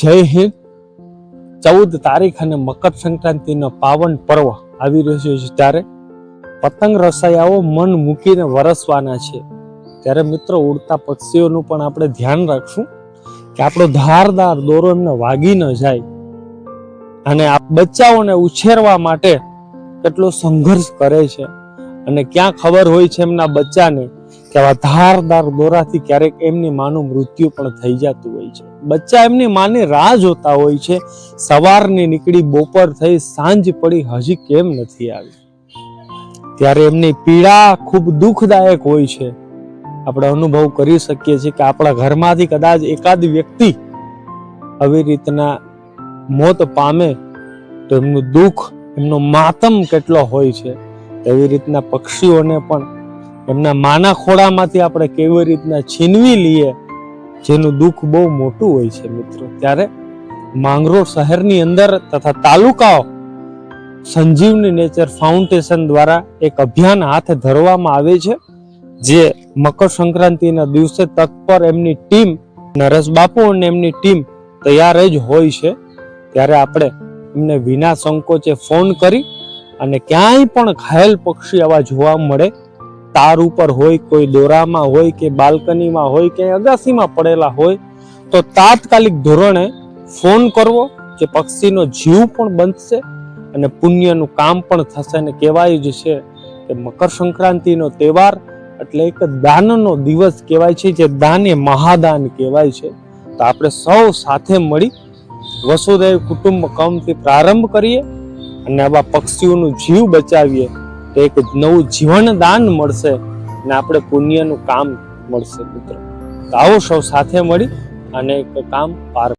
જય હિન્દ। 14 તારીખ અને મકર સંક્રાંતિનો પાવન પર્વ આવી રહ્યો છે, ત્યારે પતંગ રસાયાઓ મન મૂકીને વરસવાના છે। ત્યારે મિત્રો, ઉડતા પક્ષીઓનું પણ આપણે ધ્યાન રાખશું કે આપણો ધારદાર દોરો એમને વાગી ન જાય। અને આ બચ્ચાઓને ઉછેરવા માટે કેટલો સંઘર્ષ કરે છે, અને ક્યાં ખબર હોય છે એમના બચ્ચાને કે આવા ધારદાર દોરાથી ક્યારેક એમની માનું મૃત્યુ પણ થઈ જતું હોય છે। બચ્ચા એમની માની રાહ જોતા હોય છે, સવારની નીકળી બપોર થઈ સાંજ પડી હજી કેમ નથી આવી। ત્યારે એમની પીડા ખૂબ દુઃખદાયક હોય છે। આપણે અનુભવ કરી શકીએ છીએ કે આપણા ઘરમાંથી કદાચ એકાદ વ્યક્તિ આવી રીતના મોત પામે તો એમનું દુઃખ, એમનો માતમ કેટલો હોય છે। એવી રીતના પક્ષીઓને પણ એમના માના ખોળામાંથી આપણે કેવી રીતના છીનવી લઈએ, જેનું દુઃખ બહુ મોટું હોય છે મિત્રો। ત્યારે માંગરોળ શહેરની અંદર તથા તાલુકાઓ સંજીવની નેચર ફાઉન્ડેશન દ્વારા એક અભિયાન હાથ ધરવામાં આવે છે, જે મકર સંક્રાંતિના દિવસે તત્પર એમની ટીમ, નરેશ બાપુ અને એમની ટીમ તૈયાર જ હોય છે। ત્યારે આપણે એમને વિના સંકોચે ફોન કરી અને ક્યાંય પણ ઘાયલ પક્ષી આવા જોવા મળે, તાર ઉપર હોય, કોઈ દોરામાં હોય કે બાલ્કનીમાં હોય કે અગાસીમાં પડેલા હોય, તો તાત્કાલિક ધોરણે ફોન કરવો, જે પક્ષીનો જીવ પણ બચશે અને પુણ્યનું કામ પણ થશે। અને કહેવાય જ છે કે મકર સંક્રાંતિનો તહેવાર એટલે એક દાનનો દિવસ કહેવાય છે, જે દાન એ મહાદાન કહેવાય છે। તો આપણે સૌ સાથે મળી વસુદેવ કુટુંબકમથી પ્રારંભ કરીએ અને આવા પક્ષીઓનું જીવ બચાવીએ, તો એક નવું જીવન દાન મળશે અને આપણે પુણ્યનું કામ મળશે મિત્રો। તો આવો સૌ સાથે મળી અને એક કામ પાર